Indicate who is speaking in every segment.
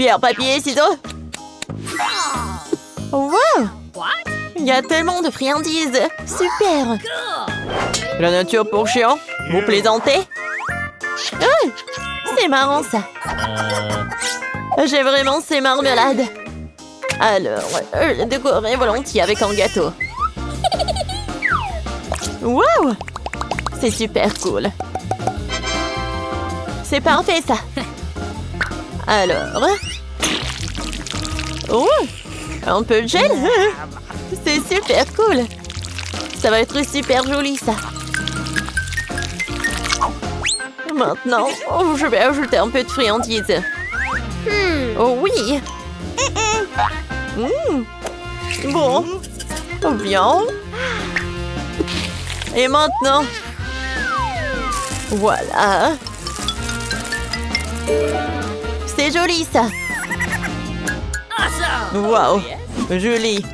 Speaker 1: Pierre, papier, ciseaux. Wow! Il y a tellement de friandises. Super. La nature pour chiens. Vous plaisantez? Oh, c'est marrant ça. J'ai vraiment ces marmelades. Alors, je les décorerai volontiers avec un gâteau. Wow! C'est super cool. C'est parfait ça. Alors... Oh! Un peu de gel? C'est super cool. Ça va être super joli ça. Maintenant, je vais ajouter un peu de friandises. Oh oui! Bon, bien. Et maintenant, voilà. C'est joli ça. Wow, joli.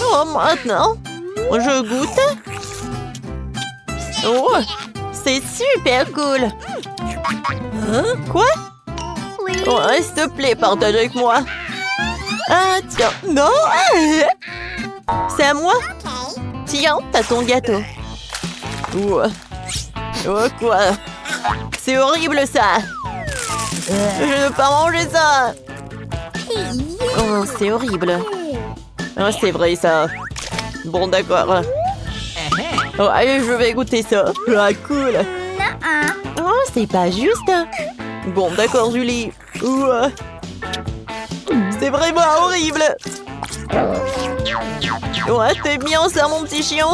Speaker 1: Oh, maintenant, je goûte. Oh, c'est super cool. Quoi? Oh, s'il te plaît, partage avec moi. Ah, tiens. Non! C'est à moi? Tiens, t'as ton gâteau. Oh, quoi? C'est horrible, ça. Je ne veux pas manger ça. Oh, c'est horrible. Oh, c'est vrai, ça. Bon, d'accord. Oh, allez, je vais goûter ça. Ah, cool. Oh, c'est pas juste. Bon, d'accord, Julie. C'est vraiment horrible. Ouais, t'es bien ça, mon petit chien.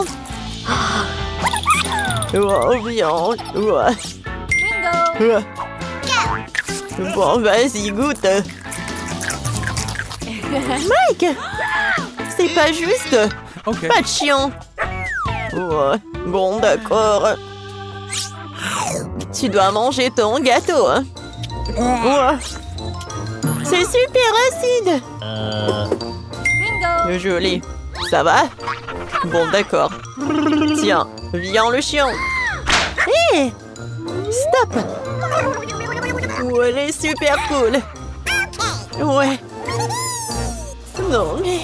Speaker 1: Oh, bien. Bon, vas-y, goûte. Mike! C'est pas juste. Okay. Pas de chien. Bon, d'accord. Tu dois manger ton gâteau. C'est super acide. Joli. Ça va? Bon, d'accord. Tiens, viens le chien. Hé! Stop! Elle est super cool. Ouais. Non, mais...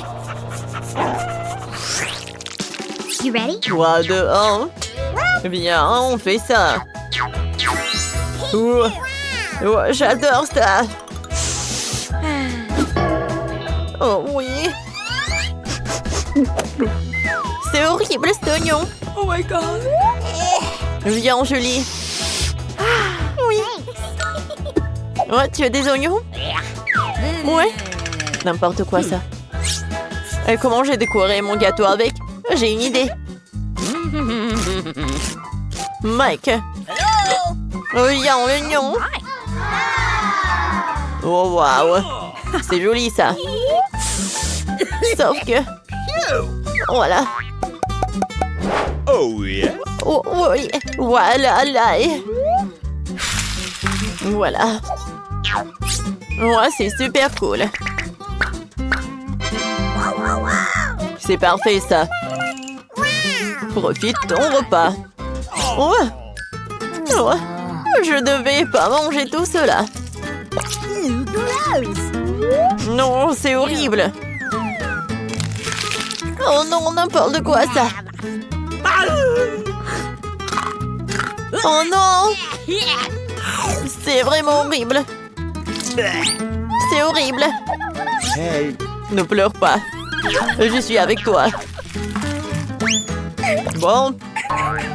Speaker 2: You ready?
Speaker 1: 3, 2, 1. Bien, on fait ça. J'adore ça. Oh oui. C'est horrible cet oignon.
Speaker 3: Oh my god.
Speaker 1: Viens, Julie. Oui. Oh, tu as des oignons? Ouais. N'importe quoi, ça. Et comment j'ai décoré mon gâteau avec? J'ai une idée. Mike. Viens, l'oignon. Oh, waouh. C'est joli, ça. Sauf que... Voilà.
Speaker 3: Oh yeah.
Speaker 1: Oh, oui. Voilà, là. Voilà. Ouais, c'est super cool. C'est parfait, ça. Profite ton repas. Oh. Oh. Je devais pas manger tout cela. Non, c'est horrible. Oh non, n'importe quoi, ça. Oh non. C'est vraiment horrible. C'est horrible.
Speaker 3: Hey.
Speaker 1: Ne pleure pas. Je suis avec toi. Bon.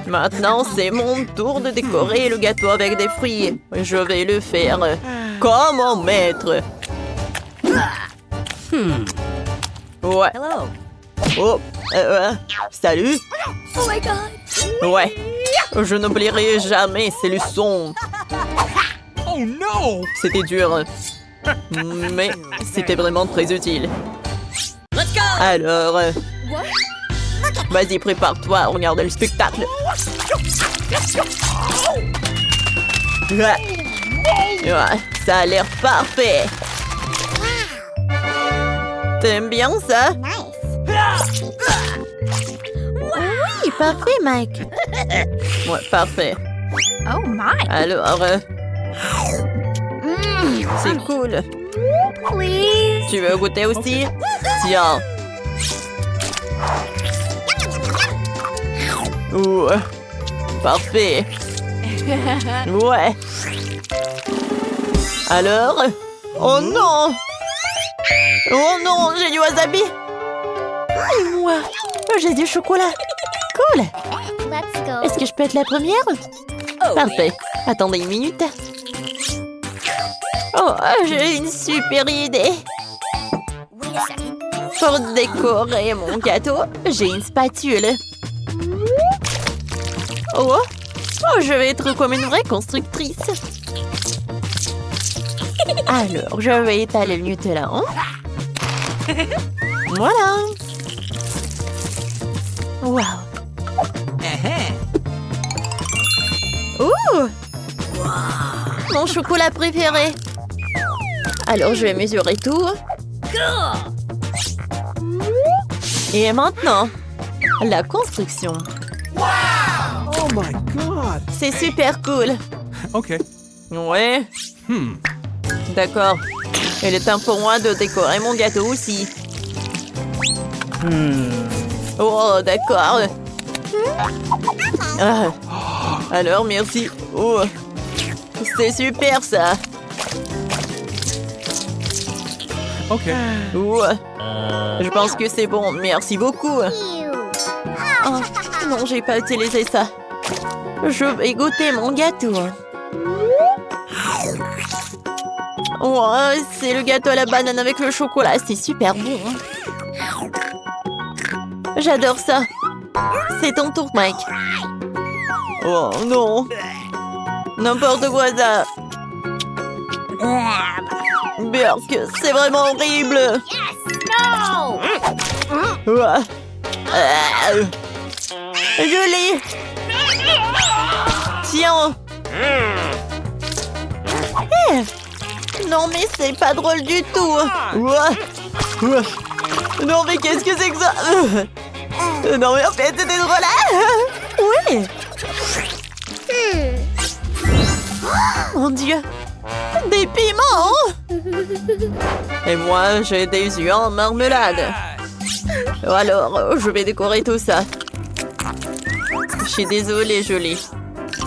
Speaker 1: Maintenant, c'est mon tour de décorer le gâteau avec des fruits. Je vais le faire comme un maître. Ouais.
Speaker 2: Hello.
Speaker 1: Oh, salut.
Speaker 2: Oh my god.
Speaker 1: Ouais. Je n'oublierai jamais ces leçons.
Speaker 3: Oh no.
Speaker 1: C'était dur. Mais c'était vraiment très utile. Alors, vas-y, prépare-toi, regarde le spectacle. Ouais, ça a l'air parfait. T'aimes bien ça? Oui, parfait, Mike. Ouais, parfait.
Speaker 2: Oh my.
Speaker 1: Alors, c'est cool.
Speaker 2: Please.
Speaker 1: Tu veux goûter aussi? Tiens. Ouais. Parfait. Ouais. Alors? Oh non! Oh non, j'ai du wasabi! Et moi? J'ai du chocolat! Cool!
Speaker 2: Let's go.
Speaker 1: Est-ce que je peux être la première? Parfait. Attendez une minute. Oh, j'ai une super idée!
Speaker 2: Wait a second.
Speaker 1: Pour décorer mon gâteau, j'ai une spatule. Oh, je vais être comme une vraie constructrice. Alors, je vais étaler le Nutella. Voilà. Wow. Ouh! Mon chocolat préféré. Alors, je vais mesurer tout. Et maintenant, la construction.
Speaker 3: Oh my god.
Speaker 1: C'est super cool.
Speaker 3: Okay.
Speaker 1: Ouais. D'accord. Il est temps pour moi de décorer mon gâteau aussi. Oh, d'accord. Ah. Alors, merci. Oh. C'est super, ça.
Speaker 3: Okay.
Speaker 1: Ouais. Je pense que c'est bon. Merci beaucoup. Oh, non, j'ai pas utilisé ça. Je vais goûter mon gâteau. Oh, c'est le gâteau à la banane avec le chocolat. C'est super bon. J'adore ça. C'est ton tour, Mike. Oh non. N'importe quoi ça. Burk, c'est vraiment horrible.
Speaker 2: No.
Speaker 1: Ouah. Joli. Tiens. Non mais c'est pas drôle du tout. Ouah. Ouah. Non mais qu'est-ce que c'est que ça? Non mais en fait c'était drôle. Oui. Mon Dieu. Des piments. Et moi j'ai des yeux en marmelade. Alors je vais décorer tout ça. Je suis désolée Jolie.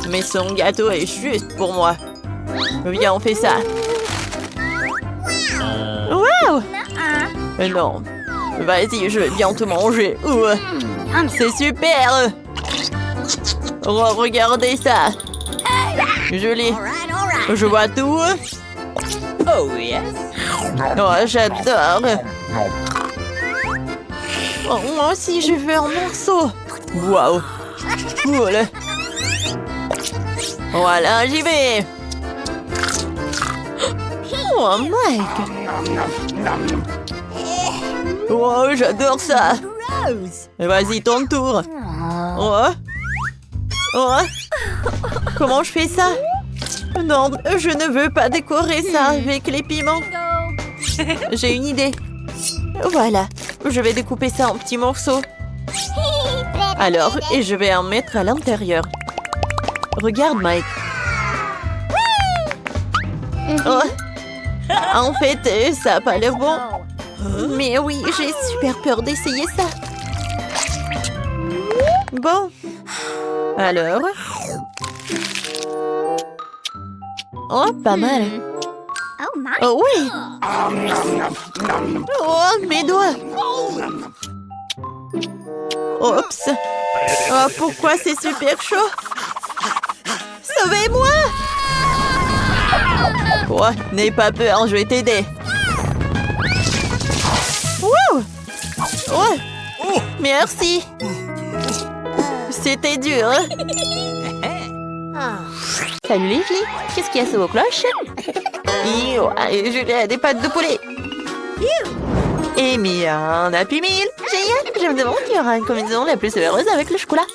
Speaker 1: Mais son gâteau est juste pour moi. Viens on fait ça. Wow. Non. Vas-y, je vais bien te manger. C'est super. Oh, regardez ça. Joli. Je vois tout. Oh, yes. Oh, j'adore. Oh, moi aussi, je veux un morceau. Waouh. Cool. Voilà, j'y vais. Oh, Mike. Oh, j'adore ça. Vas-y, ton tour. Oh. Oh. Comment je fais ça? Non, je ne veux pas décorer ça avec les piments. J'ai une idée. Voilà, je vais découper ça en petits morceaux. Alors, et je vais en mettre à l'intérieur. Regarde, Mike. Oh. En fait, ça n'a pas l'air bon. Mais oui, j'ai super peur d'essayer ça. Bon. Alors. Oh, pas mal.
Speaker 2: Oh my.
Speaker 1: Oh oui. Oh, mes doigts. Oups. Oh, pourquoi c'est super chaud? Sauvez-moi! Oh, n'aie pas peur, je vais t'aider. Wouh! Oh! Merci. C'était dur. Salut les filles, qu'est-ce qu'il y a sous vos cloches? J'ai des pâtes de poulet. Et mis un Happy Meal. Génial, je me demande qui aura une combinaison la plus savoureuse avec le chocolat.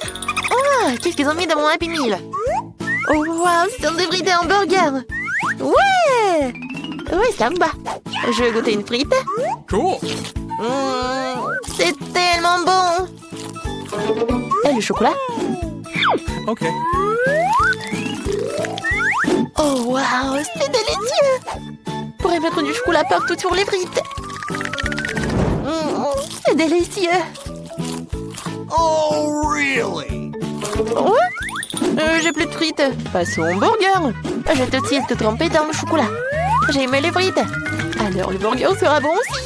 Speaker 1: Ah, qu'est-ce qu'ils ont mis dans mon Happy Meal? Oh waouh, c'est un débris hamburger. Ouais! Ouais, ça me bat. Je vais goûter une frite.
Speaker 3: Cool.
Speaker 1: C'est tellement bon. Et le chocolat?
Speaker 3: Okay.
Speaker 1: Oh waouh, c'est délicieux. Pour pourrais mettre du chocolat partout sur les frites. C'est délicieux.
Speaker 3: Oh, really?
Speaker 1: Ouais? J'ai plus de frites. Passons au burger. Je te tire te tremper dans le chocolat. J'ai aimé les frites. Alors le burger sera bon aussi.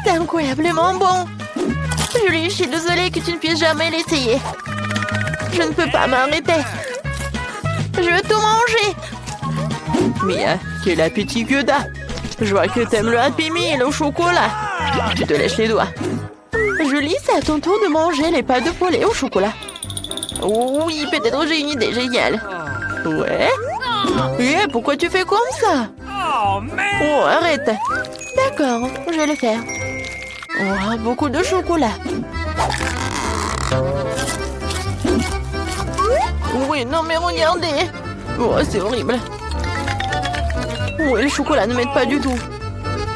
Speaker 1: C'est incroyablement bon. Julie, je suis désolée que tu ne puisses jamais l'essayer. Je ne peux pas m'arrêter. Je veux tout manger. Mia, quel appétit que t'as. Je vois que t'aimes le Happy Meal au chocolat. Tu te lèches les doigts. Julie, c'est à ton tour de manger les pâtes de poulet au chocolat. Oui, peut-être j'ai une idée géniale. Ouais? Et pourquoi tu fais comme ça? Oh, arrête. D'accord, je vais le faire. Oh, beaucoup de chocolat. Oui, non mais regardez. Oh, c'est horrible. Oui, le chocolat ne m'aide pas du tout.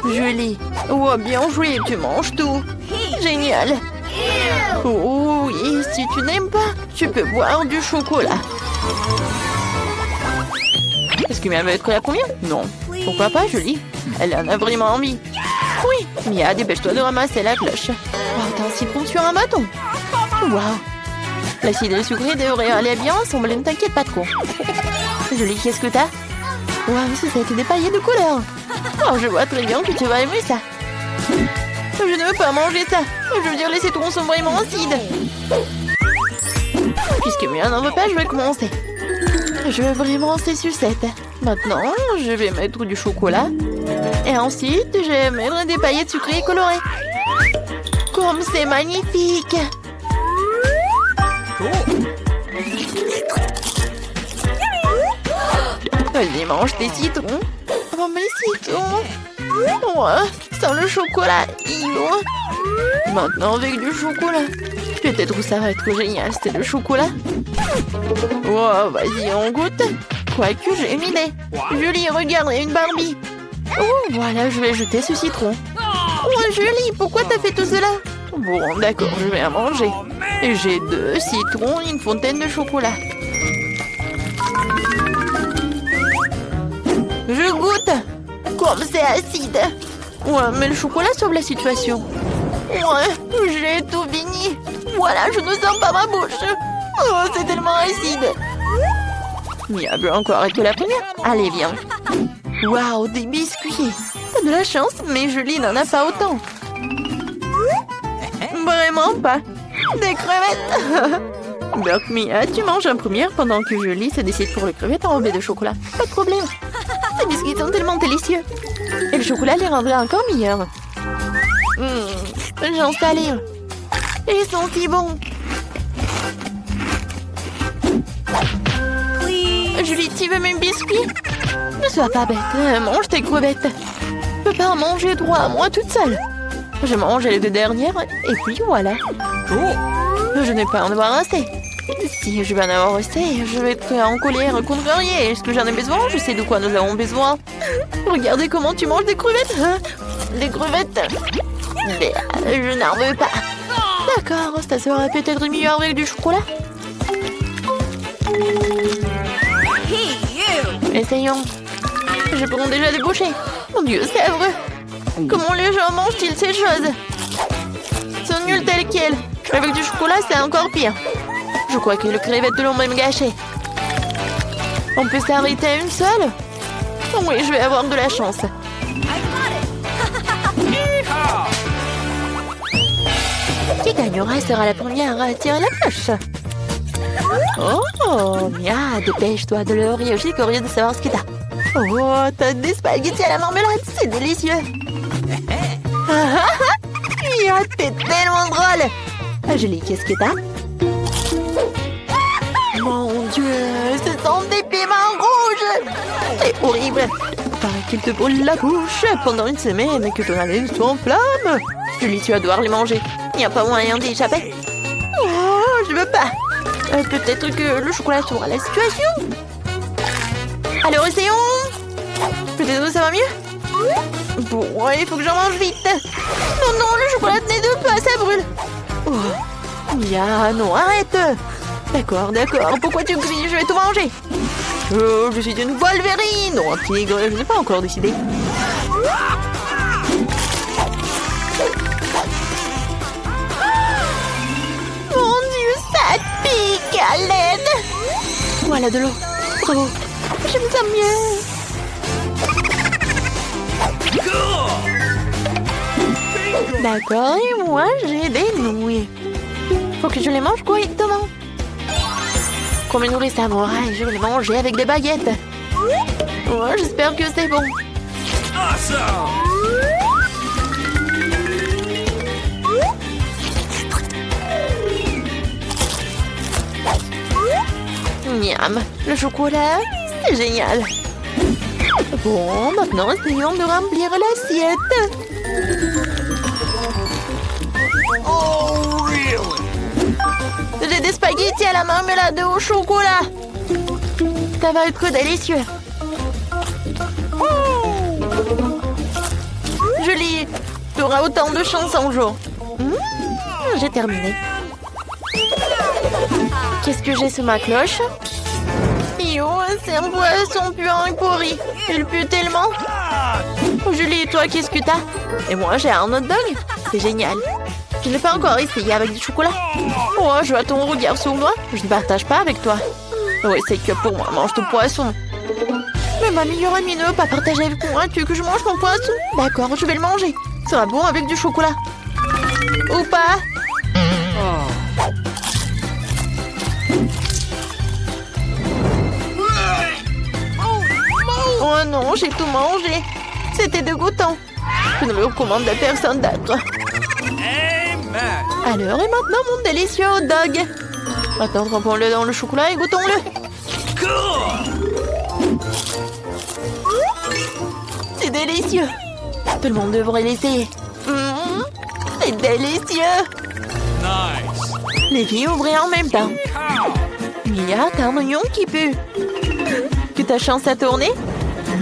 Speaker 1: Julie. Oh, bien joué, tu manges tout. Génial. Oh oui, si tu n'aimes pas, tu peux boire du chocolat. Est-ce que Mia veut être la première? Non. Pourquoi pas, Julie? Elle en a vraiment envie. Oui, Mia, dépêche-toi de ramasser la cloche. Oh, t'as un citron sur un bâton. Waouh. L'acide et le sucré devraient aller bien ensemble, ne t'inquiète pas trop. Julie, qu'est-ce que t'as? Waouh, c'est des paillettes de couleur. Oh, je vois très bien que tu vas aimer ça. Je ne veux pas manger ça. Je veux dire, les citrons sont vraiment acides. Puisque Mia n'en veut pas, je vais commencer. Je veux vraiment ces sucettes. Maintenant, je vais mettre du chocolat. Et ensuite, je vais mettre des paillettes sucrées et colorées. Comme c'est magnifique! Vas-y, mange tes citrons. Oh, mes citrons! Ouais, sans le chocolat. Maintenant, avec du chocolat. Peut-être que ça va être génial, c'est le chocolat. Oh, vas-y, on goûte. Quoique, j'ai une idée. Julie, regarde, il y a une Barbie. Oh, voilà, je vais jeter ce citron. Oh, Julie, pourquoi t'as fait tout cela? Bon, d'accord, je vais en manger. J'ai 2 citrons et une fontaine de chocolat. Je goûte. Comme c'est acide. Ouais, mais le chocolat sauve la situation. Ouais, j'ai tout fini. Voilà, je ne sens pas ma bouche. Oh, c'est tellement acide. Mia veut encore être la première. Allez, viens. Waouh, des biscuits. T'as de la chance, mais Julie n'en a pas autant. Vraiment pas. Des crevettes. Donc, Mia, tu manges en première pendant que Julie se décide pour les crevettes enrobées de chocolat. Pas de problème. Ces biscuits sont tellement délicieux. Et le chocolat les rendrait encore meilleurs. J'en salé. Ils sont si bons. Julie, tu veux mes biscuits? Ne sois pas bête. Mange tes crevettes. Je peux pas en manger 3, moi toute seule. Je mange les 2 dernières et puis voilà. Je n'ai pas en avoir assez. Si je vais en avoir assez, je vais être en colère contre rien. Est-ce que j'en ai besoin? Je sais de quoi nous avons besoin. Regardez comment tu manges des crevettes. Des crevettes. Mais je n'en veux pas. D'accord, ça sera peut-être mieux avec du chocolat. Essayons. Je prends déjà des bouchées. Mon Dieu, c'est vrai. Comment les gens mangent-ils ces choses? Sont nuls tels quels. Avec du chocolat, c'est encore pire. Je crois que le crevette l'ont même gâché. On peut s'arrêter à une seule? Oui, je vais avoir de la chance. Qui gagnera sera la première à tirer la cloche. Oh, Mia, dépêche-toi de le rire. Je suis curieuse de savoir ce que t'as. Oh, t'as des spaghettis à la marmelade, c'est délicieux. Mia, t'es tellement drôle. Julie, qu'est-ce que t'as? Mon Dieu, ce sont des piments rouges. C'est horrible. Paraît qu'il te brûle la bouche pendant une semaine et que ton haleine s'enflamme. Julie, tu vas devoir les manger. Il n'y a pas moyen d'y échapper. Oh, je veux pas. Peut-être que le chocolat sauvera la situation. Alors, essayons. Peut-être que ça va mieux. Bon, il faut que j'en mange vite. Non, non, le chocolat n'est de pas, ça brûle. Oh, Mia, non, arrête. D'accord, d'accord. Pourquoi tu cries? Je vais tout manger. Je suis une Wolverine ou un tigre, je n'ai pas encore décidé. Mon Dieu, ça pique, Haleine. Voilà de l'eau. Bravo. Je me sens mieux. D'accord, et moi, j'ai des nouilles. Faut que je les mange correctement. Comme une nourrit samouraï, je vais les manger avec des baguettes. Ouais, j'espère que c'est bon. Miam, le chocolat, c'est génial. Bon, maintenant essayons de remplir l'assiette.
Speaker 3: Oh, really?
Speaker 1: J'ai des spaghettis à la marmelade au chocolat. Ça va être délicieux. Julie, tu auras autant de chance un jour. J'ai terminé. Qu'est-ce que j'ai sous ma cloche? Yo, c'est un poisson puant et pourri. Il pue tellement. Julie, toi, qu'est-ce que t'as? Et moi, j'ai un hot dog. C'est génial. Je n'ai pas encore essayé avec du chocolat. Oh, je vois ton regard sur moi. Je ne partage pas avec toi. Oui, c'est que pour moi, mange ton poisson. Mais ma meilleure amie ne veut pas partager avec moi. Tu veux que je mange mon poisson? D'accord, je vais le manger. Ça sera bon avec du chocolat. Ou pas? Oh non, j'ai tout mangé. C'était dégoûtant. Je ne le recommande à personne d'autre. Alors, et maintenant, mon délicieux hot dog. Maintenant, trempons-le dans le chocolat et goûtons-le. C'est délicieux. Tout le monde devrait l'essayer. C'est délicieux.
Speaker 3: Nice.
Speaker 1: Les filles ouvraient en même temps. Mia, t'as un oignon qui pue. Que ta chance à tourner?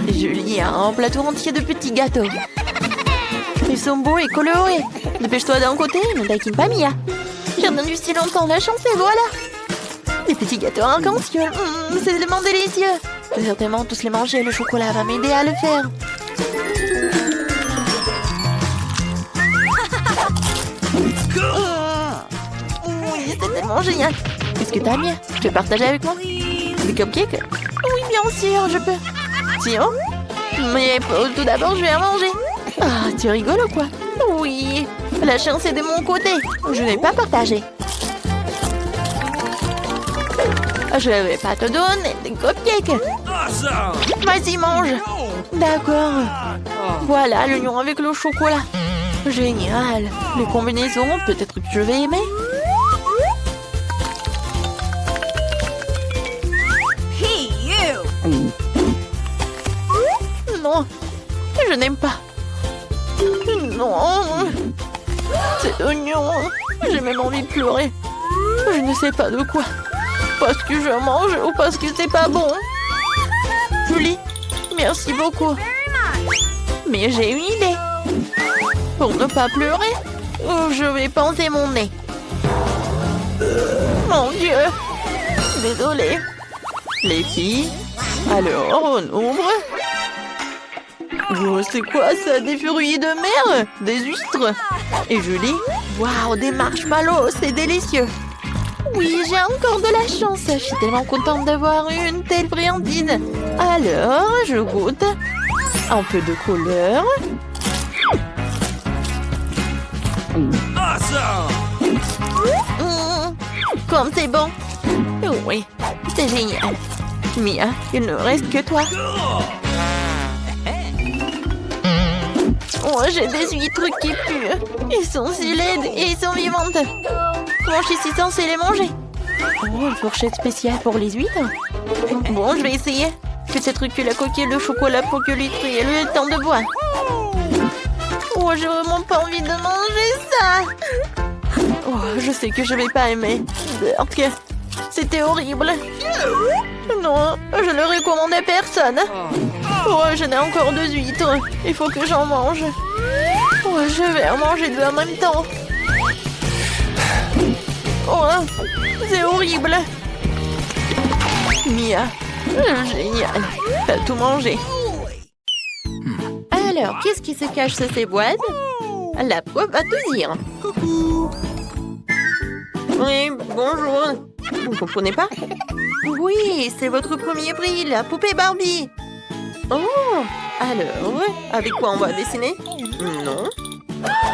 Speaker 1: Julie a un plateau entier de petits gâteaux. Ils sont beaux et colorés. Dépêche-toi d'un côté, ne taquine pas Mia. J'ai attendu si longtemps, la chance et voilà. Des petits gâteaux arc-en-ciel, c'est tellement délicieux. Je vais certainement tous les manger, le chocolat va m'aider à le faire. Oui, c'est tellement génial. Qu'est-ce que t'as, Mia? Tu veux partager avec moi? Des cupcakes? Oui, bien sûr, je peux. Tiens. Mais tout d'abord, je vais en manger. Ah, tu rigoles ou quoi? Oui, la chance est de mon côté. Je n'ai pas partagé. Je vais pas te donner des cupcakes. Vas-y, mange. D'accord. Voilà l'oignon avec le chocolat. Génial. Les combinaisons, peut-être que je vais aimer.
Speaker 2: Hey, you!
Speaker 1: Non, je n'aime pas. Non, cet oignon, j'ai même envie de pleurer. Je ne sais pas de quoi. Parce que je mange ou parce que c'est pas bon. Julie, merci beaucoup. Mais j'ai une idée. Pour ne pas pleurer, je vais pincer mon nez. Mon Dieu. Désolée. Les filles, alors on ouvre. Oh, c'est quoi ça? Des fruits de mer? Des huîtres? Et Julie? Waouh, des marshmallows, c'est délicieux. Oui, j'ai encore de la chance. Je suis tellement contente d'avoir une telle friandise. Alors, je goûte. Un peu de couleur. Comme c'est bon. Oui, c'est génial. Mia, il ne reste que toi. Oh, j'ai des huîtres qui puent. Ils sont si laides et ils sont vivantes. Comment je suis censée les manger? Oh, une fourchette spéciale pour les huîtres. Bon, je vais essayer. Peut-être que la coquille de chocolat pour que l'huître ait le temps de boire. Oh, j'ai vraiment pas envie de manger ça. Oh, je sais que je vais pas aimer. Berk, c'était horrible. Non, je le recommande à personne. Oh, je n'ai encore 2 huîtres. Il faut que j'en mange. Oh, je vais en manger 2 en même temps. Oh, c'est horrible. Mia, Génial. T'as tout mangé. Alors, qu'est-ce qui se cache sous ces boîtes? La prof va tout dire. Oui, bonjour. Vous ne comprenez pas? Oui, c'est votre premier prix, la poupée Barbie. Oh, alors, avec quoi on va dessiner? Non.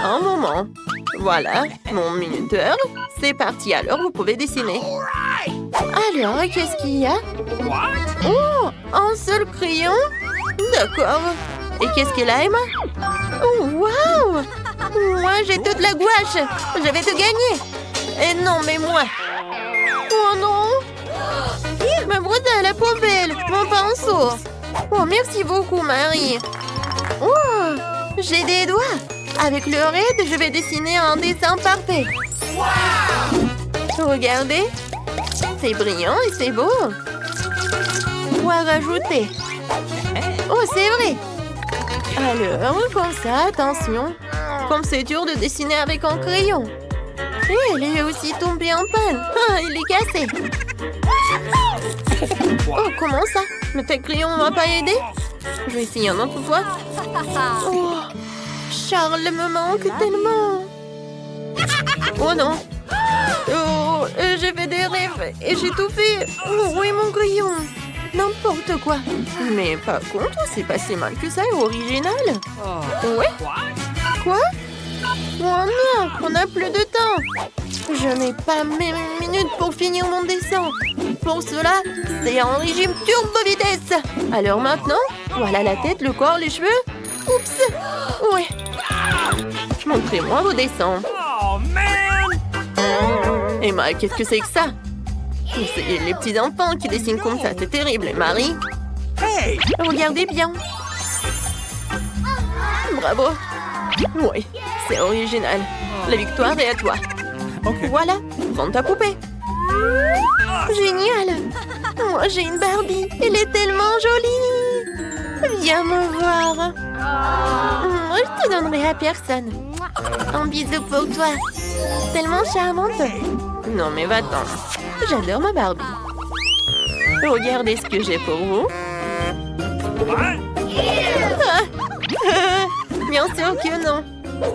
Speaker 1: Un moment. Voilà, mon minuteur. C'est parti, alors vous pouvez dessiner. Alors, qu'est-ce qu'il y a? Oh, un seul crayon? D'accord. Et qu'est-ce qu'elle a, Emma? Oh, waouh! Moi, j'ai toute la gouache. Je vais tout gagner. Et non, mais moi. Oh non! Ma brosse à la poubelle, mon pinceau. Oh, merci beaucoup, Marie. Oh, j'ai des doigts. Avec le raid, je vais dessiner un dessin parfait. Regardez. C'est brillant et c'est beau. Quoi rajouter? Oh, c'est vrai. Alors, comme ça, attention. Comme c'est dur de dessiner avec un crayon. Et elle est aussi tombée en panne. Ah, il est cassé. Oh, comment ça? Mais tes crayons ne m'ont pas aidé? Je vais essayer un autre fois. Oh, Charles me manque tellement. Oh non. Oh, j'ai fait des rêves et j'ai tout fait. Oh, où est mon crayon? N'importe quoi. Mais par contre, c'est pas si mal que ça, original. Ouais? Quoi? Oh non, on n'a plus de temps. Je n'ai pas même une minute pour finir mon dessin. Pour cela, c'est un régime turbo vitesse. Alors maintenant, voilà la tête, le corps, les cheveux. Oups. Ouais. Montrez-moi vos dessins.
Speaker 3: Oh, man!
Speaker 1: Emma, qu'est-ce que c'est que ça? C'est les petits enfants qui dessinent comme ça, c'est terrible. Et Marie?
Speaker 3: Hey!
Speaker 1: Regardez bien. Bravo. Oui, c'est original. La victoire est à toi.
Speaker 3: Okay.
Speaker 1: Voilà, prends ta poupée. Génial. Moi, j'ai une Barbie. Elle est tellement jolie. Viens me voir. Je te donnerai à personne. Un bisou pour toi. Tellement charmante. Non, mais va-t'en. J'adore ma Barbie. Regardez ce que j'ai pour vous. Ah. Bien sûr que non.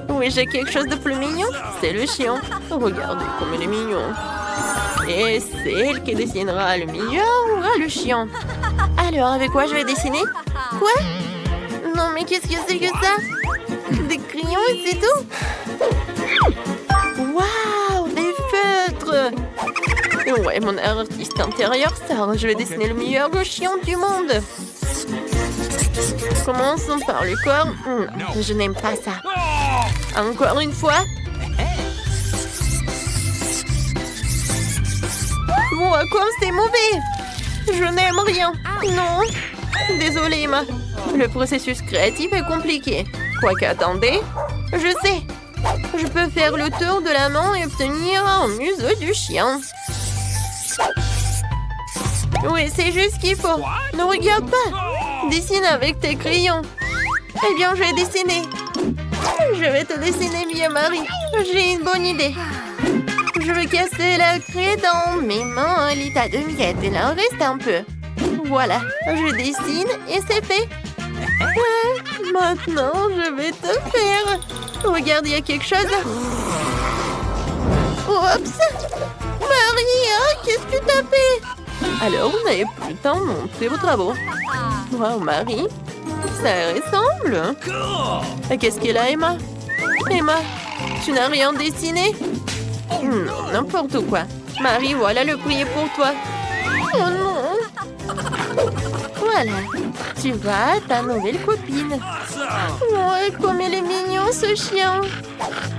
Speaker 1: Oui, j'ai quelque chose de plus mignon. C'est le chien. Regardez comme il est mignon. Et c'est elle qui dessinera le meilleur ou le chien. Alors, avec quoi je vais dessiner? Quoi? Non, mais qu'est-ce que c'est que ça? Des crayons et c'est tout? Waouh, des feutres! Ouais, mon artiste intérieur sort. Je vais dessiner le meilleur chien du monde. Commençons par le corps. Non, je n'aime pas ça. Encore une fois. Oh, comme c'est mauvais. Je n'aime rien. Non. Désolée, Emma. Le processus créatif est compliqué. Quoique, attendez. Je sais. Je peux faire le tour de la main et obtenir un museau du chien. Oui, c'est juste ce qu'il faut. Ne regarde pas. Dessine avec tes crayons. Eh bien, je vais dessiner. Je vais te dessiner mieux, Marie. J'ai une bonne idée. Je vais casser la craie dans mes mains à l'état de miettes. Il en reste un peu. Voilà, je dessine et c'est fait. Ouais, maintenant, je vais te faire. Regarde, il y a quelque chose. Oups. Marie, qu'est-ce que tu as fait? Alors, vous n'avez plus le temps de montrer vos travaux. Wow, Marie, ça ressemble.
Speaker 3: Cool!
Speaker 1: Qu'est-ce qu'elle a, Emma? Emma, tu n'as rien dessiné? Non, n'importe quoi. Marie, voilà le prix pour toi. Oh non! Voilà, tu vois ta nouvelle copine. Oh, comme il est mignon ce chien.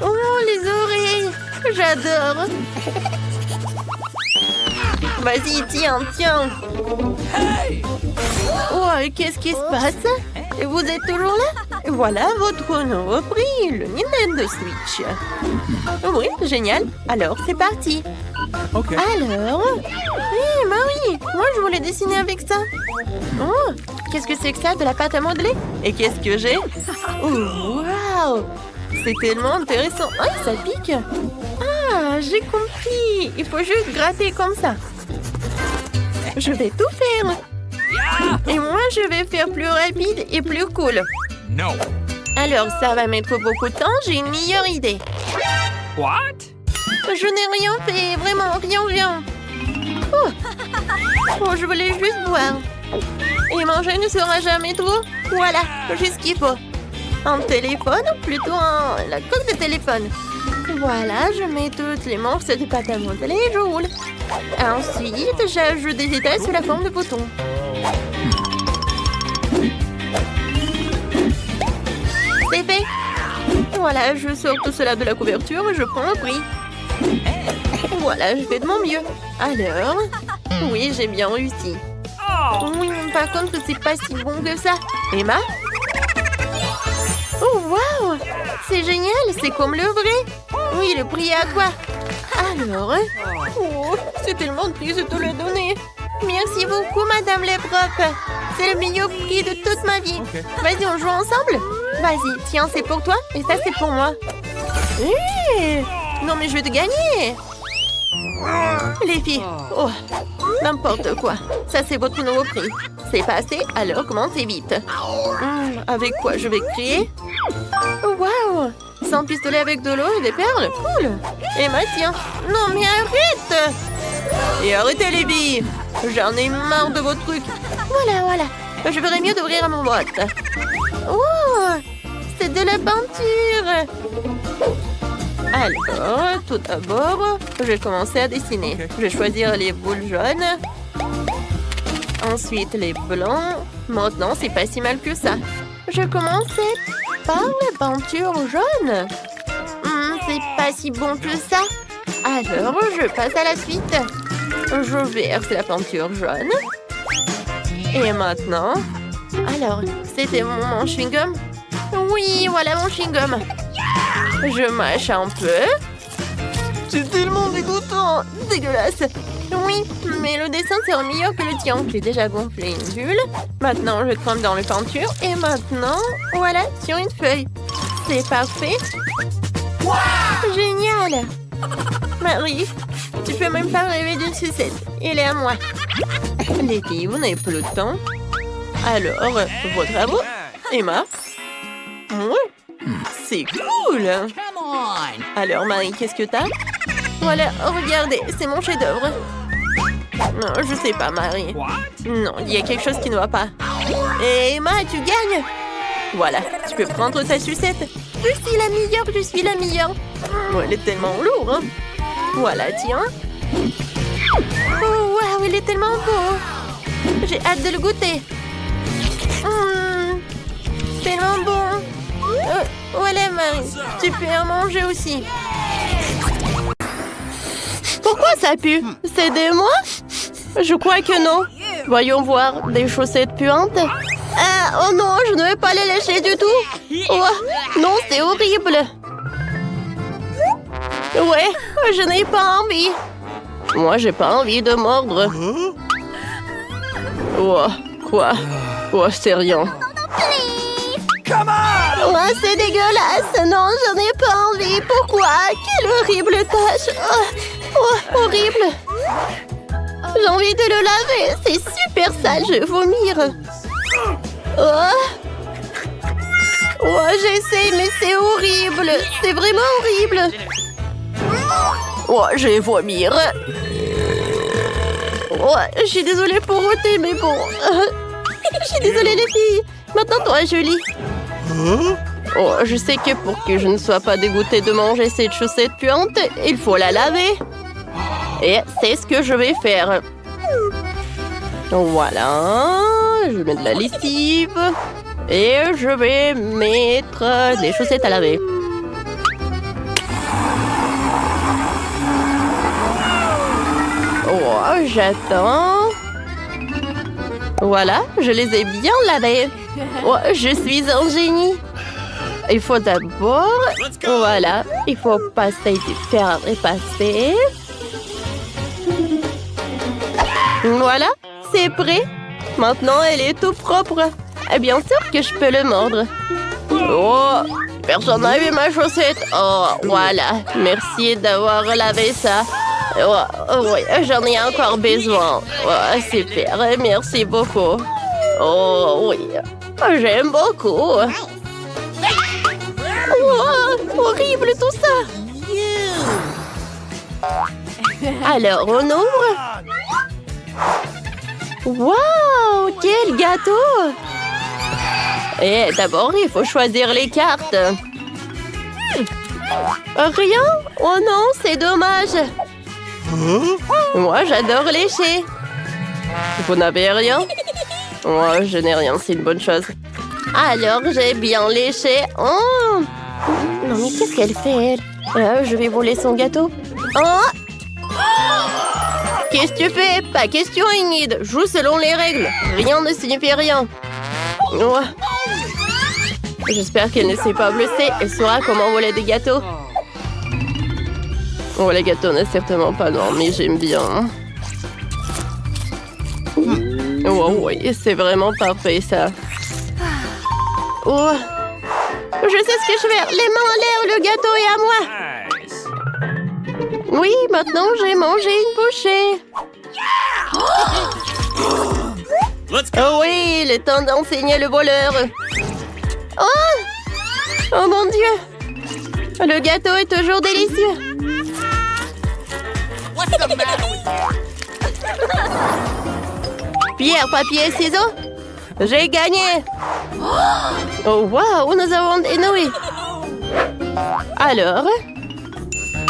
Speaker 1: Oh, les oreilles. J'adore. Vas-y, tiens.
Speaker 3: Hey!
Speaker 1: Oh, qu'est-ce qui se passe? Vous êtes toujours là? Voilà votre nouveau prix, le Nintendo Switch. Oui, génial. Alors, c'est parti.
Speaker 3: Okay.
Speaker 1: Alors... Hé, Marie, moi je voulais dessiner avec ça. Oh, qu'est-ce que c'est que ça? De la pâte à modeler? Et qu'est-ce que j'ai? Oh, waouh! C'est tellement intéressant. Ah, ça pique. Ah, j'ai compris. Il faut juste gratter comme ça. Je vais tout faire. Et moi, je vais faire plus rapide et plus cool.
Speaker 3: No.
Speaker 1: Alors, ça va mettre beaucoup de temps, j'ai une meilleure idée.
Speaker 3: What?
Speaker 1: Je n'ai rien fait, vraiment, rien. Oh, je voulais juste boire. Et manger ne sera jamais trop. Voilà, juste ce qu'il faut. Un téléphone, ou plutôt la coque de téléphone. Voilà, je mets toutes les morceaux de pâte à modeler et je roule. Ensuite, j'ajoute des détails sous la forme de boutons. C'est fait. Voilà, je sors tout cela de la couverture et je prends le prix. Voilà, je fais de mon mieux. Alors, oui, j'ai bien réussi. Oui, par contre, c'est pas si bon que ça. Emma? Oh, waouh! C'est génial, c'est comme le vrai. Oui, le prix est à toi. Alors, oh, c'est tellement triste de te le donner. Merci beaucoup, Madame Leprof. C'est le meilleur prix de toute ma vie.
Speaker 3: Okay.
Speaker 1: Vas-y, on joue ensemble? Vas-y, tiens, c'est pour toi et ça, c'est pour moi. Non, mais je vais te gagner. Les filles, oh, n'importe quoi. Ça, c'est votre nouveau prix. C'est passé, alors commencez vite. Avec quoi je vais crier? Waouh! Sans pistolet avec de l'eau et des perles? Cool! Emma, tiens. Non, mais arrête! Et arrêtez, les filles! J'en ai marre de vos trucs. Voilà. Je ferais mieux d'ouvrir mon boîte. Oh! C'est de la peinture! Alors, tout d'abord, je vais commencer à dessiner.
Speaker 3: Okay.
Speaker 1: Je vais choisir les boules jaunes. Ensuite, les blancs. Maintenant, c'est pas si mal que ça. Je commençais par la peinture jaune. C'est pas si bon que ça. Alors, je passe à la suite. Je verse la peinture jaune. Et maintenant... Alors, c'était mon chewing-gum? Oui, voilà mon chewing-gum. Je mâche un peu. C'est tellement dégoûtant. Dégueulasse. Oui, mais le dessin sera meilleur que le tien. J'ai déjà gonflé une bulle. Maintenant, je trempe dans les peintures. Et maintenant, voilà, sur une feuille. C'est parfait. Wow! Génial. Marie, tu peux même pas rêver d'une sucette. Elle est à moi. Les filles, vous n'avez plus le temps. Alors, vos travaux? Emma? Oui. C'est cool.
Speaker 2: Come on.
Speaker 1: Alors, Marie, qu'est-ce que t'as? Voilà, regardez, c'est mon chef-d'œuvre. Non, je sais pas, Marie.
Speaker 3: What?
Speaker 1: Non, il y a quelque chose qui ne va pas. Et Emma, tu gagnes. Voilà, tu peux prendre ta sucette. Je suis la meilleure. Oh, elle est tellement lourde, hein. Voilà, tiens. Oh, waouh, il est tellement beau. J'ai hâte de le goûter. Tellement bon. Voilà, Marie. Tu peux en manger aussi. Pourquoi ça pue? C'est des moi? Je crois que non. Voyons voir. Des chaussettes puantes? Ah, oh non, je ne vais pas les lécher du tout. Oh, non, c'est horrible. Ouais, je n'ai pas envie. Moi, j'ai pas envie de mordre. Oh, quoi? Oh, c'est rien. Oh, c'est dégueulasse. Non, j'en ai pas envie. Pourquoi? Quelle horrible tâche. Oh, horrible. J'ai envie de le laver. C'est super sale. Je vais vomir. Oh, j'essaie, mais c'est horrible. C'est vraiment horrible. Oh, je vais vomir. Oh, je suis désolée pour ôter, mais bon. Je suis désolée, les filles. Maintenant, toi, Julie. Oh, je sais que pour que je ne sois pas dégoûtée de manger cette chaussette puante, il faut la laver. Et c'est ce que je vais faire. Voilà. Je mets de la lessive. Et je vais mettre des chaussettes à laver. Oh, j'attends. Voilà, je les ai bien lavées. Oh, je suis un génie. Il faut d'abord... Voilà, il faut passer du fer à repasser. Voilà, c'est prêt. Maintenant, elle est tout propre. Et bien sûr que je peux le mordre. Oh, personne n'a vu ma chaussette. Oh, voilà. Merci d'avoir lavé ça. Oui, j'en ai encore besoin. Oh, super, merci beaucoup. Oh oui, j'aime beaucoup. Oh, horrible tout ça. Alors, on ouvre. Wow, quel gâteau! Et d'abord, il faut choisir les cartes. Rien? Oh non, c'est dommage. Moi, j'adore lécher. Vous n'avez rien? Moi, je n'ai rien, c'est une bonne chose. Alors, j'ai bien léché. Oh! Non, mais qu'est-ce qu'elle fait, elle? Je vais voler son gâteau. Oh! Qu'est-ce que tu fais? Pas question, Ingrid. Joue selon les règles. Rien ne signifie rien. Oh. J'espère qu'elle ne s'est pas blessée. Elle saura comment voler des gâteaux. Oh, les gâteaux n'est certainement pas non, mais j'aime bien. Oh oui, c'est vraiment parfait ça. Oh, je sais ce que je vais faire. Les mains en l'air, le gâteau est à moi.
Speaker 3: Nice.
Speaker 1: Oui, maintenant j'ai mangé une bouchée. Oh oui, il est temps d'enseigner le voleur. Oh! Oh mon Dieu! Le gâteau est toujours délicieux. Pierre, papier, ciseaux. J'ai gagné. Oh waouh, nous avons des nouilles. Alors,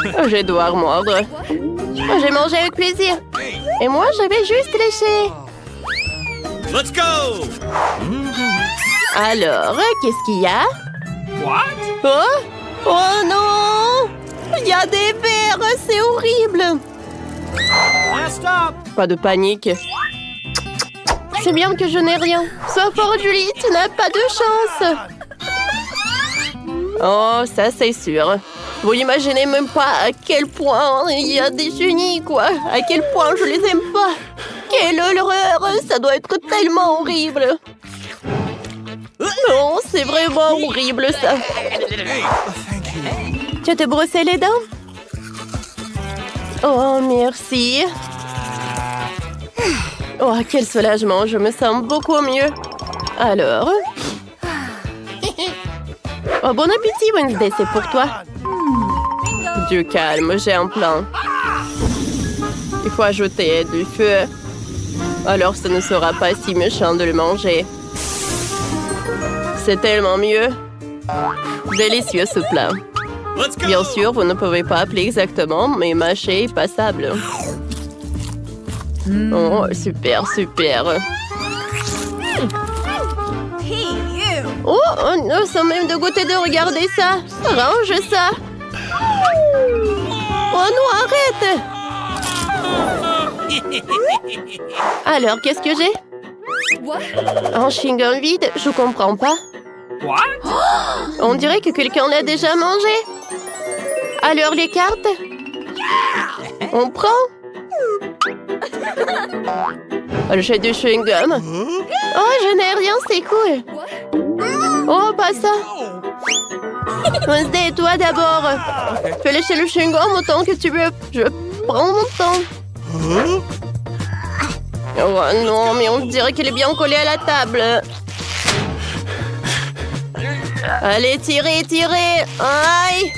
Speaker 1: je vais devoir mordre. J'ai mangé avec plaisir. Et moi, je vais juste lécher.
Speaker 3: Let's go!
Speaker 1: Alors, qu'est-ce qu'il y a?
Speaker 3: What?
Speaker 1: Oh! Oh non! Il y a des vers, c'est horrible!
Speaker 3: Last stop!
Speaker 1: Pas de panique. C'est bien que je n'ai rien. Sois fort, Julie, tu n'as pas de chance. Oh, ça c'est sûr. Vous n'imaginez même pas à quel point il y a des génies, quoi. À quel point je les aime pas. Quelle horreur! Ça doit être tellement horrible. Non, c'est vraiment horrible, ça. Tu t'es brossé les dents? Oh, merci. Oh, quel soulagement, je me sens beaucoup mieux. Alors... Oh, bon appétit, Wednesday, c'est pour toi. Du calme, j'ai un plan. Il faut ajouter du feu. Alors, ce ne sera pas si méchant de le manger. C'est tellement mieux. Délicieux ce plat.
Speaker 3: Let's go!
Speaker 1: Bien sûr, vous ne pouvez pas appeler exactement, mais mâché est passable. Oh, super, super.
Speaker 2: Hey, you.
Speaker 1: Oh, sans même de goûter de regarder ça. Range ça. Oh non, arrête. Alors, qu'est-ce que j'ai? Un chewing-gum vide, je comprends pas.
Speaker 3: What?
Speaker 1: On dirait que quelqu'un l'a déjà mangé. Alors, les cartes? On prend? J'ai du chewing-gum. Oh, je n'ai rien, c'est cool. Oh, pas ça. Wednesday, toi d'abord. Fais lécher le chewing-gum autant que tu veux. Je prends mon temps. Oh non, mais on dirait qu'il est bien collé à la table. Allez, tirez, tirez. Aïe.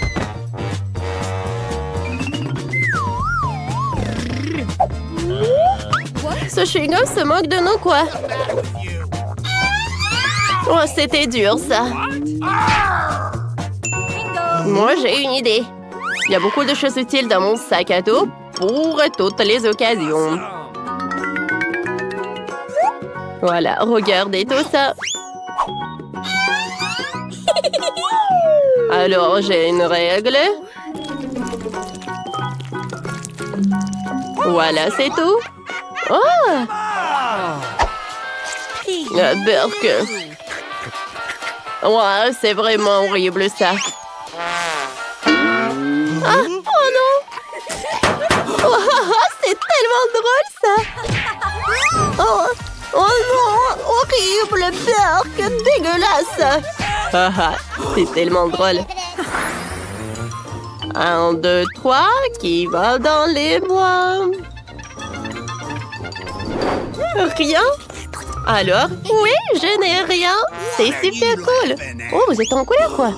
Speaker 1: Ce chewing-gum se moque de nous, quoi. Oh, c'était dur, ça. Moi, j'ai une idée. Il y a beaucoup de choses utiles dans mon sac à dos pour toutes les occasions. Voilà, regardez tout ça. Alors, j'ai une règle. Voilà, c'est tout. Oh! La Burke. Ouais, c'est vraiment horrible, ça. Ah, oh non! Oh, c'est tellement drôle, ça! Oh, oh non! Horrible, Burke! Dégueulasse! Ah, c'est tellement drôle. 1, 2, 3, qui va dans les bois? Rien? Alors? Oui, je n'ai rien. C'est super cool. Oh, vous êtes en couleur, quoi?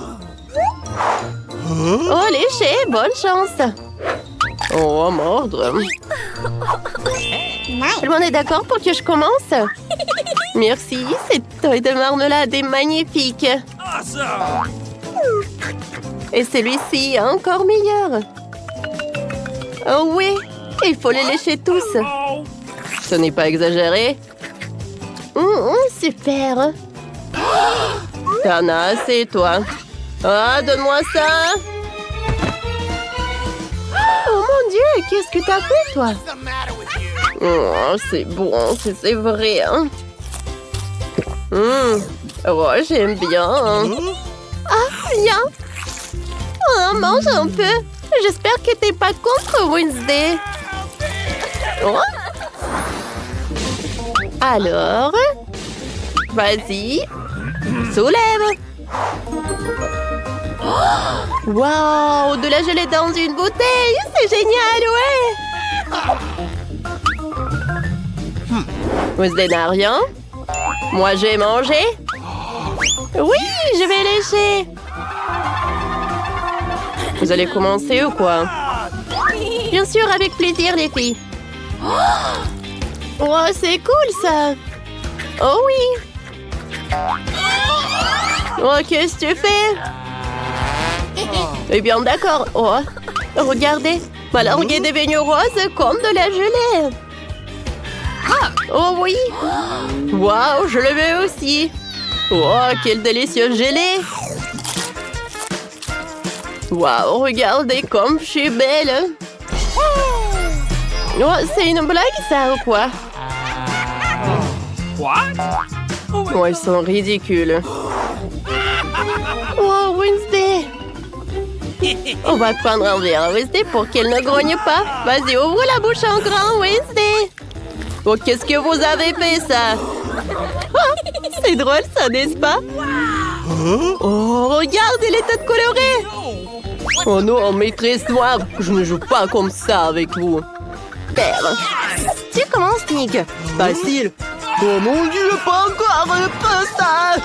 Speaker 1: Oh, léché, bonne chance. Oh, mordre. Tout le monde est d'accord pour que je commence? Merci, cette toile de marmelade est magnifique.
Speaker 3: Awesome!
Speaker 1: Et celui-ci est encore meilleur. Oh oui, il faut les lécher tous.
Speaker 3: Oh!
Speaker 1: Ce n'est pas exagéré. Super. T'en as assez, toi. Ah, donne-moi ça. Oh mon Dieu, qu'est-ce que t'as fait, toi? Oh, c'est bon, c'est vrai. Hein? Oh, j'aime bien. Ah, viens. Oh, mange un peu. J'espère que t'es pas contre Wednesday. Oh. Alors, vas-y, soulève. Waouh, de la gelée dans une bouteille, c'est génial, ouais. Wednesday n'a rien. Moi, j'ai mangé. Oui, je vais lécher. Vous allez commencer ou quoi? Bien sûr, avec plaisir, les filles. Oh, c'est cool, ça. Oh oui. Oh, qu'est-ce que tu fais? Eh bien, d'accord. Oh, regardez. Ma langue est devenue rose comme de la gelée. Oh oui. Waouh, je le veux aussi. Oh, quel délicieux gelée. Waouh, regardez comme je suis belle. Oh, c'est une blague, ça, ou quoi?
Speaker 3: What?
Speaker 1: Oh, elles sont ridicules. Oh, Wednesday. On va prendre un verre à Wednesday pour qu'elle ne grogne pas. Vas-y, ouvre la bouche en grand, Wednesday. Oh, qu'est-ce que vous avez fait, ça? Oh, c'est drôle, ça, n'est-ce pas? Oh, regarde, elle est toute colorée. Oh non, maîtresse noire, je ne joue pas comme ça avec vous. Père. Tu commences, Nick. Facile. Oh mon Dieu, pas encore ça.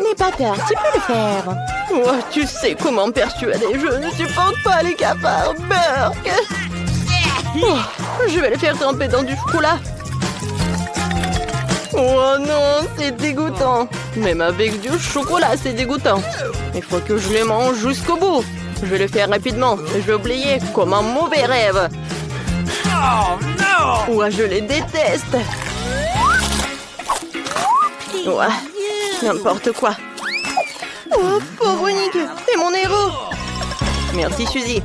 Speaker 1: N'aie pas peur, tu peux le faire. Oh, tu sais comment me persuader, je ne supporte pas les cafards. Burk. Oh, je vais le faire tremper dans du chocolat. Oh non, c'est dégoûtant. Même avec du chocolat, c'est dégoûtant. Il faut que je le mange jusqu'au bout. Je vais le faire rapidement. Je vais oublier comme un mauvais rêve.
Speaker 3: Oh no!
Speaker 1: Ouais, je les déteste. Ouais, n'importe quoi. Oh, pauvre Nick, t'es mon héros. Merci, Suzy.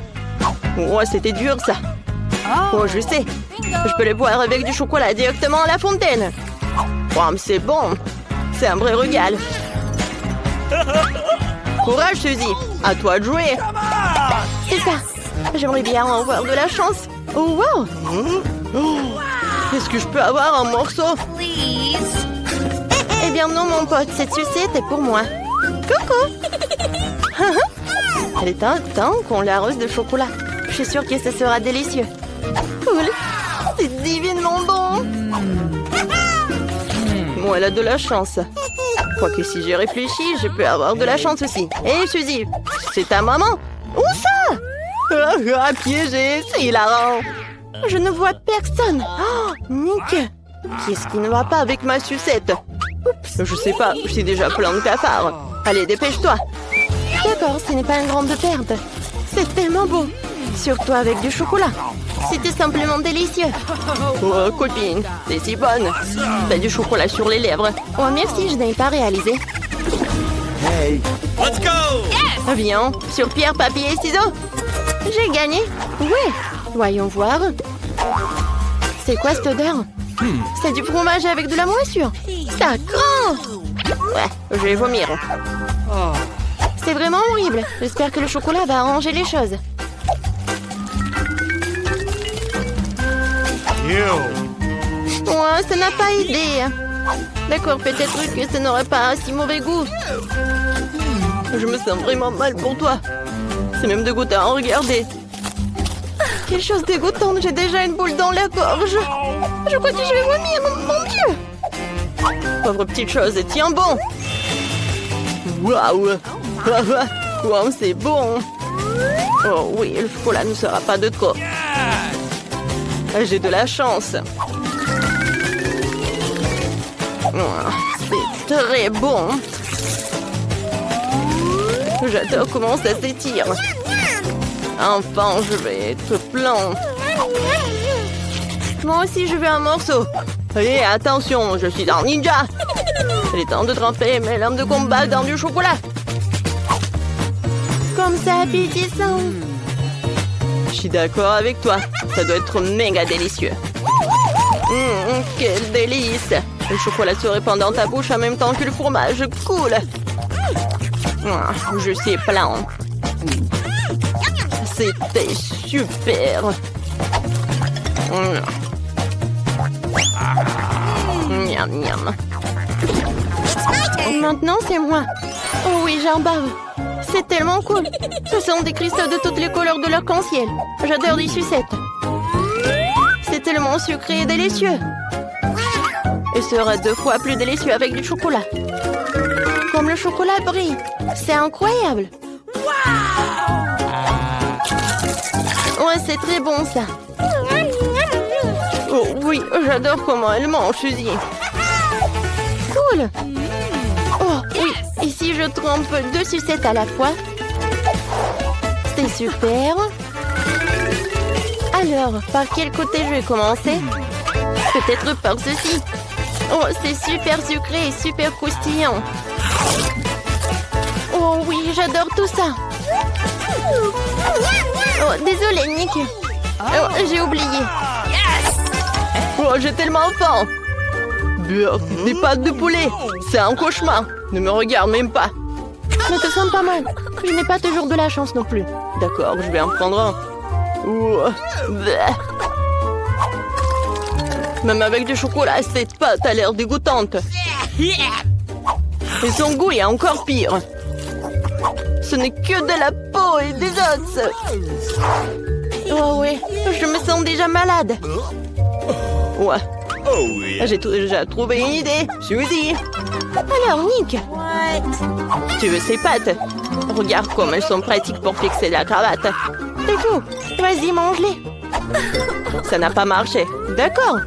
Speaker 1: Ouais, c'était dur, ça. Oh, je sais. Je peux le boire avec du chocolat directement à la fontaine. Oh, mais c'est bon. C'est un vrai régal. Courage, Suzy. À toi de jouer. C'est ça. J'aimerais bien avoir de la chance. Oh, wow. Est-ce que je peux avoir un morceau?
Speaker 2: Please.
Speaker 1: Eh bien non, mon pote. Cette sucette est pour moi. Coucou. Elle est un temps qu'on l'arrose de chocolat. Je suis sûre que ce sera délicieux. Cool. C'est divinement bon. Bon, elle a de la chance. Quoique si j'y réfléchis, je peux avoir de la chance aussi. Hé, Suzy, c'est ta maman? Où ça? Ah, piégé, c'est hilarant. Je ne vois personne. Oh, Nick, qu'est-ce qui ne va pas avec ma sucette? Oups, je sais pas, j'ai déjà plein de cafards. Allez, dépêche-toi. D'accord, ce n'est pas une grande perte. C'est tellement beau. Surtout avec du chocolat. C'était simplement délicieux. Oh, copine, t'es si bonne. T'as du chocolat sur les lèvres. Oh, merci, je n'avais pas réalisé.
Speaker 3: Let's go!
Speaker 1: Viens, sur pierre, papier et ciseaux. J'ai gagné. Ouais, voyons voir. C'est quoi cette odeur? C'est du fromage avec de la moisissure. Ça craint. Ouais, je vais vomir. C'est vraiment horrible. J'espère que le chocolat va arranger les choses. Ouais, ça n'a pas aidé. D'accord, peut-être que ça n'aurait pas si mauvais goût. Je me sens vraiment mal pour toi. C'est même dégoûtant, regardez. Quelle chose dégoûtante, j'ai déjà une boule dans la gorge. Je crois que je vais vomir, mon Dieu. Pauvre petite chose, tiens bon. Waouh. Wow, c'est bon. Oh oui, le chocolat ne sera pas de trop. J'ai de la chance. C'est très bon. J'adore comment ça s'étire. Enfin, je vais être plein. Moi aussi, je veux un morceau. Et attention, je suis un ninja. Il est temps de tremper mes lames de combat dans du chocolat. Comme ça, appétissant. Je suis d'accord avec toi. Ça doit être méga délicieux. Quel délice. Le chocolat se répand dans ta bouche en même temps que le fromage. Cool. Je suis plein. C'était super. Miam, miam. Maintenant, c'est moi. Oh oui, j'en bave. C'est tellement cool. Ce sont des cristaux de toutes les couleurs de l'arc-en-ciel. J'adore les sucettes. C'est tellement sucré et délicieux. Et sera 2 fois plus délicieux avec du chocolat. Comme le chocolat brille. C'est incroyable. Ouais, c'est très bon ça. Oh oui, j'adore comment elle mange, Suzy. Cool. Oh oui, et si je trempe 2 sucettes à la fois? C'est super. Alors, par quel côté je vais commencer? Peut-être par ceci. Oh, c'est super sucré et super croustillant. Oh oui, j'adore tout ça. Oh, désolé, Nick. Oh, j'ai oublié. Oh, j'ai tellement faim. Des pâtes de poulet. C'est un cauchemar. Ne me regarde même pas. Mais ça sent pas mal. Je n'ai pas toujours de la chance non plus. D'accord, je vais en prendre un. Même avec du chocolat, cette pâte a l'air dégoûtante. Et son goût est encore pire. Ce n'est que de la peau et des os. Oh ouais, je me sens déjà malade. Ouais. J'ai déjà trouvé une idée. Suzy. Alors, Nick. Tu veux ces pâtes? Regarde comme elles sont pratiques pour fixer la cravate. C'est fou. Vas-y, mange-les. Ça n'a pas marché. D'accord.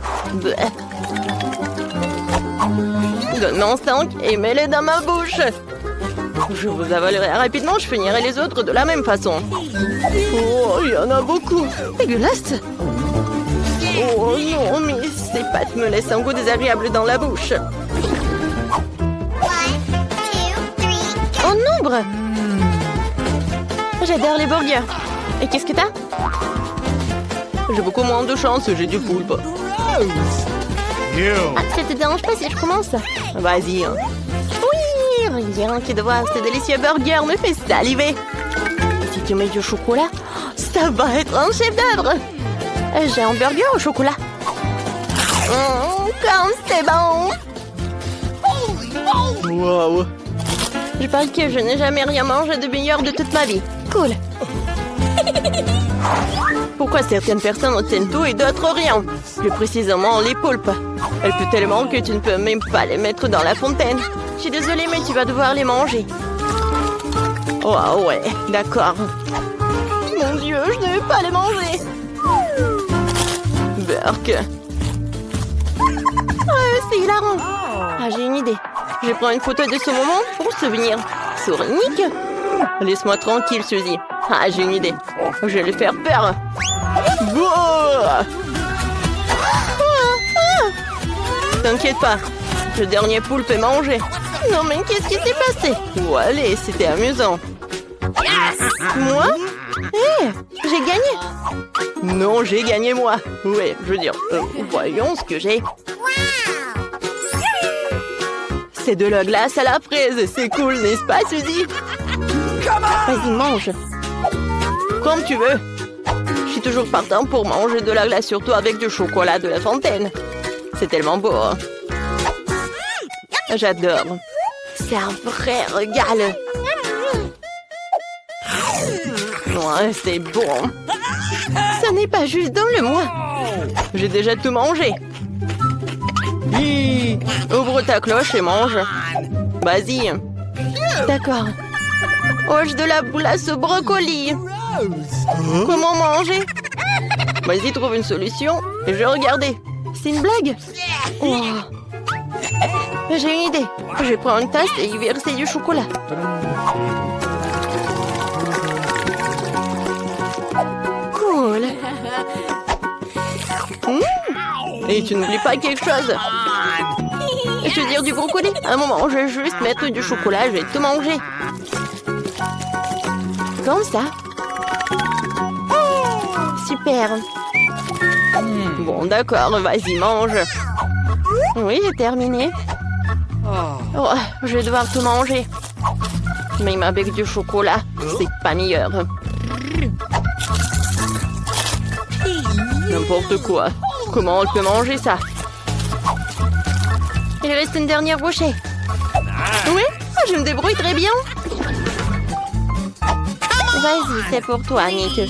Speaker 1: Donne-moi 5 et mets-les dans ma bouche. Je vous avalerai rapidement, je finirai les autres de la même façon. Oh, il y en a beaucoup. Dégueulasse. Oh non, mais ces pâtes me laissent un goût désagréable dans la bouche. En nombre. J'adore les burgers. Et qu'est-ce que t'as? J'ai beaucoup moins de chance, j'ai du poulpe. Ah, ça te dérange pas si je commence? Vas-y. Hein. Oui, rien que de voir ce délicieux burger me fait saliver. Et si tu mets du chocolat, ça va être un chef-d'œuvre. J'ai un burger au chocolat. Comme c'est bon. Wow. Je parie que je n'ai jamais rien mangé de meilleur de toute ma vie. Cool. Pourquoi certaines personnes obtiennent tout et d'autres rien? Plus précisément, les poulpes. Elles puent tellement que tu ne peux même pas les mettre dans la fontaine. Je suis désolée, mais tu vas devoir les manger. Oh ouais, d'accord. Mon Dieu, je ne vais pas les manger. Burk. C'est hilarant. Ah, j'ai une idée. Je prends une photo de ce moment pour souvenir. Souris, Nick. Laisse-moi tranquille, Suzy. Ah, j'ai une idée. Je vais lui faire peur. T'inquiète pas. Le dernier poulpe est mangé. Non, mais qu'est-ce qui s'est passé? Oh, allez, c'était amusant. Moi? J'ai gagné. Non, j'ai gagné moi. Ouais, je veux dire, voyons ce que j'ai. C'est de la glace à la fraise. C'est cool, n'est-ce pas, Suzy? Vas-y, mange. Comme tu veux. Je suis toujours partant pour manger de la glace, surtout avec du chocolat de la fontaine. C'est tellement beau. Hein? J'adore. C'est un vrai régal. Ouais, c'est bon. Ça n'est pas juste, donne-le-moi. J'ai déjà tout mangé. Hi, ouvre ta cloche et mange. Vas-y. D'accord. Hoche de la boulasse au brocoli. Comment manger? Vas-y, trouve une solution et je vais regarder. C'est une blague? Oh. J'ai une idée. Je vais prendre une tasse et y verser du chocolat. Cool. Et tu n'oublies pas quelque chose. Je veux dire du brocoli. Un moment, je vais juste mettre du chocolat, je vais tout manger. Comme ça. Super. Bon, d'accord, vas-y, mange. Oui, j'ai terminé. Oh, je vais devoir tout manger. Même avec du chocolat, c'est pas meilleur. N'importe quoi. Comment on peut manger ça? Il reste une dernière bouchée. Oui, je me débrouille très bien. Vas-y, c'est pour toi, Nick.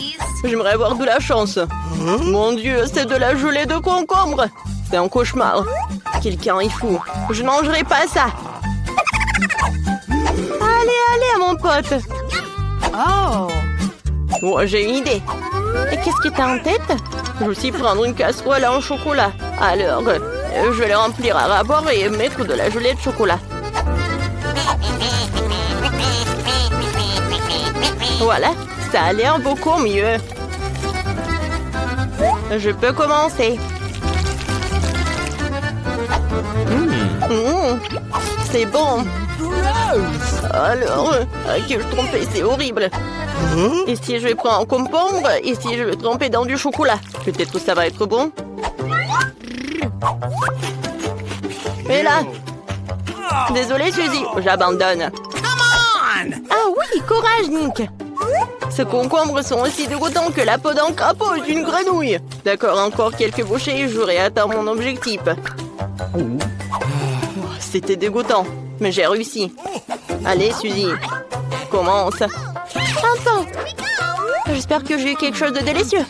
Speaker 1: J'aimerais avoir de la chance. Mon Dieu, c'est de la gelée de concombre. C'est un cauchemar. Quelqu'un est fou. Je ne mangerai pas ça. Allez, mon pote. Oh, j'ai une idée. Et qu'est-ce que t'as en tête? Je vais aussi prendre une casserole en chocolat. Alors, je vais la remplir à rabord et mettre de la gelée de chocolat. Voilà, ça a l'air beaucoup mieux. Je peux commencer. C'est bon. Alors, à qui je trompais, c'est horrible. Et si je vais prendre un concombre, et si je vais tremper dans du chocolat, peut-être que ça va être bon. Et là, désolé Suzy, j'abandonne. Ah oui, courage Nick. Ces concombres sont aussi dégoûtants que la peau d'un crapaud d'une grenouille. D'accord, encore quelques bouchées et j'aurai atteint mon objectif. C'était dégoûtant, mais j'ai réussi. Allez Suzy, commence. Attends, j'espère que j'ai eu quelque chose de délicieux.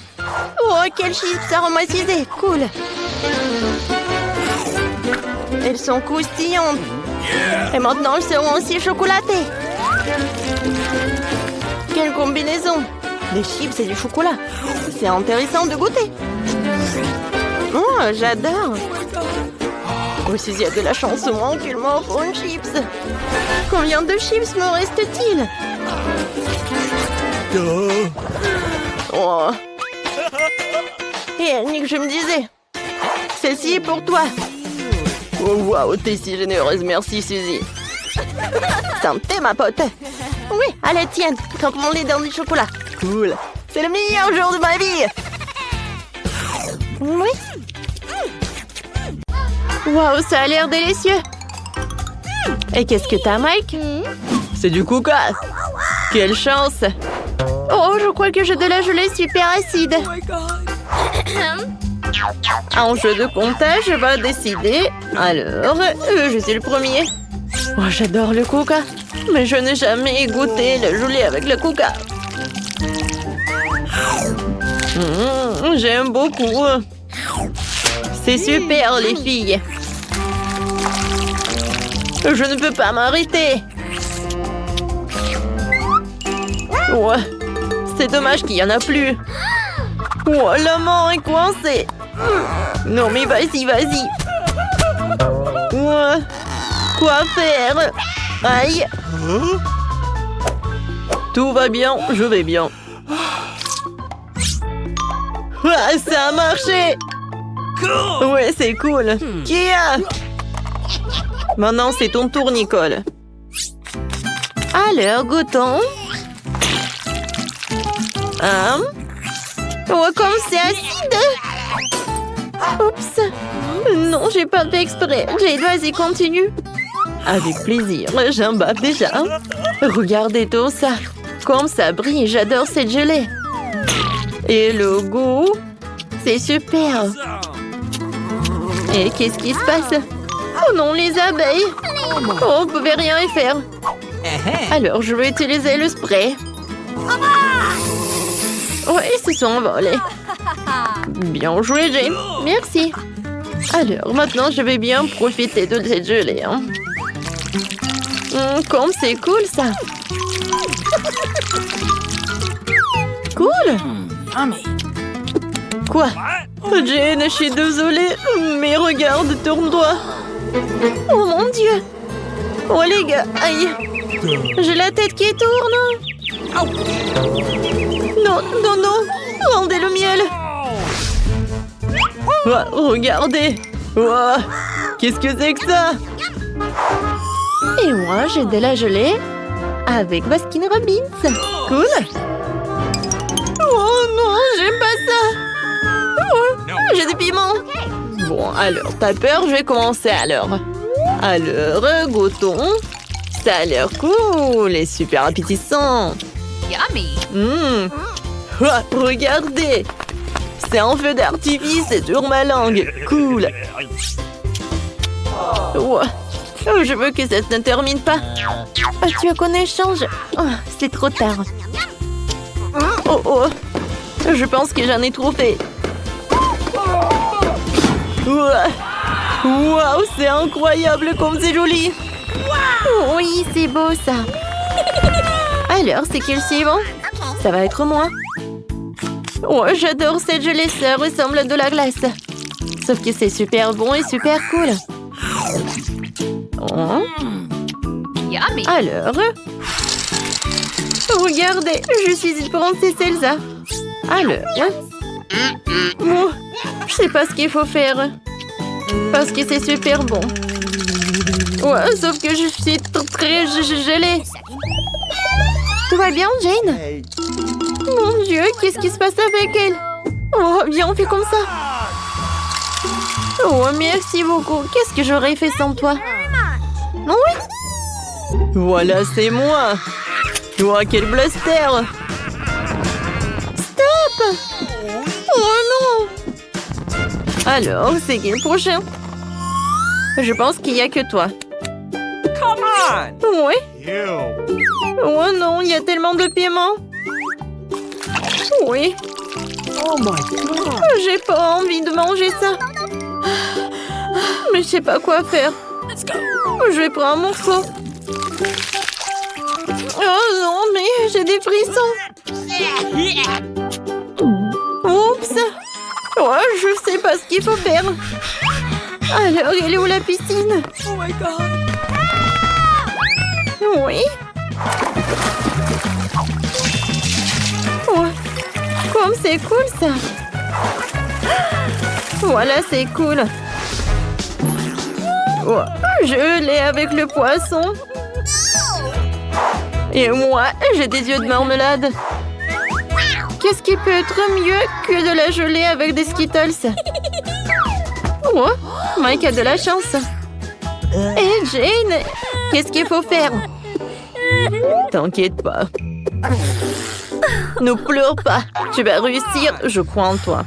Speaker 1: Oh, quel chips aromatisé, cool. Elles sont croustillantes. Et maintenant, elles seront aussi chocolatées. Quelle combinaison! Des chips et du chocolat. C'est intéressant de goûter. Oh, j'adore. Oh, si il y a de la chance au moins qu'il m'offre une chips. Combien de chips me reste-t-il? Oh. Et Nick, je me disais, celle-ci est pour toi. Oh, waouh, t'es si généreuse, merci Suzy. Santé, ma pote. Oui, allez, tiens, trempe-moi-les dans du chocolat. Cool, c'est le meilleur jour de ma vie. Oui. Waouh, ça a l'air délicieux. Et qu'est-ce que t'as, Mike? C'est du coca. Quelle chance. Oh, je crois que j'ai de la gelée super acide. En jeu de comptage va décider. Alors, je suis le premier. Oh, j'adore le coca. Mais je n'ai jamais goûté le gelée avec le coca. J'aime beaucoup. C'est super, les filles. Je ne peux pas m'arrêter. Ouais. C'est dommage qu'il n'y en a plus. Oh, la main est coincée. Non, mais vas-y, vas-y. Ouais. Quoi faire? Aïe. Tout va bien, je vais bien. Ah, ça a marché. Ouais, c'est cool. Kia. Maintenant, c'est ton tour, Nicole. Alors, goûtons. Oh, comme c'est acide. Oups. Non, j'ai pas fait exprès. Jade, vas-y, continue. Avec plaisir, j'imbabe déjà. Regardez tout ça. Comme ça brille, j'adore cette gelée. Et le goût, c'est super. Et qu'est-ce qui se passe? Oh non, les abeilles. Oh, vous pouvez rien y faire. Alors, je vais utiliser le spray. Ouais, ils se sont envolés. Bien joué, Jane. Merci. Alors, maintenant, je vais bien profiter de cette gelée. Hein. Comme c'est cool, ça. Cool.
Speaker 3: Yummy.
Speaker 1: Quoi?
Speaker 3: What?
Speaker 1: Jane, je suis désolée, mais regarde, tourne-toi. Oh mon Dieu. Oh les gars, aïe. J'ai la tête qui tourne. Non, non, non. Rendez le miel. Oh, regardez. Oh, qu'est-ce que c'est que ça? Et moi, j'ai de la gelée avec Baskin Robbins. Cool. Oh non, j'aime pas ça. Oh, j'ai des piments. Bon, alors, t'as peur? Je vais commencer alors. Alors, goûtons. Ça a l'air cool et super appétissant.
Speaker 2: Yummy.
Speaker 1: Oh, regardez. C'est un feu d'artifice sur ma langue. Cool. Oh, je veux que ça ne termine pas. Ah, tu as qu'on échange? Oh, c'est trop tard. Oh, oh. Je pense que j'en ai trop fait. Waouh, c'est incroyable comme c'est joli. Oui, c'est beau ça. Alors, c'est qui le suivant? Ça va être moi. Oh, j'adore cette gelée, ça ressemble à de la glace. Sauf que c'est super bon et super cool. Oh.
Speaker 2: Yummy.
Speaker 1: Alors, regardez, je suis une princesse Elsa. Alors, oh, je sais pas ce qu'il faut faire. Parce que c'est super bon. Ouais, sauf que je suis très gelée. Tout va bien, Jane? Mon Dieu, qu'est-ce qui se passe avec elle? Oh, viens, on fait comme ça. Oh, merci beaucoup. Qu'est-ce que j'aurais fait sans toi? Oui. Voilà, c'est moi. Oh, quel blaster. Stop. Oh non. Alors, c'est qui le prochain? Je pense qu'il n'y a que toi.
Speaker 3: Come on!
Speaker 1: Oui.
Speaker 3: Ew.
Speaker 1: Oh non, il y a tellement de piment. Oui.
Speaker 3: Oh my god!
Speaker 1: J'ai pas envie de manger ça. Mais je sais pas quoi faire.
Speaker 2: Let's go.
Speaker 1: Je vais prendre un morceau. Oh non, mais j'ai des frissons. Oups. Oh, je sais pas ce qu'il faut faire. Alors, elle est où la piscine?
Speaker 3: Oh my god!
Speaker 1: Oui. Oh, comme c'est cool ça. Voilà, c'est cool. Oh, je l'ai avec le poisson. Et moi, j'ai des yeux de marmelade. Qu'est-ce qui peut être mieux que de la gelée avec des Skittles? Oh, Mike a de la chance. Et Jane, qu'est-ce qu'il faut faire? T'inquiète pas. Ne pleure pas. Tu vas réussir, je crois en toi.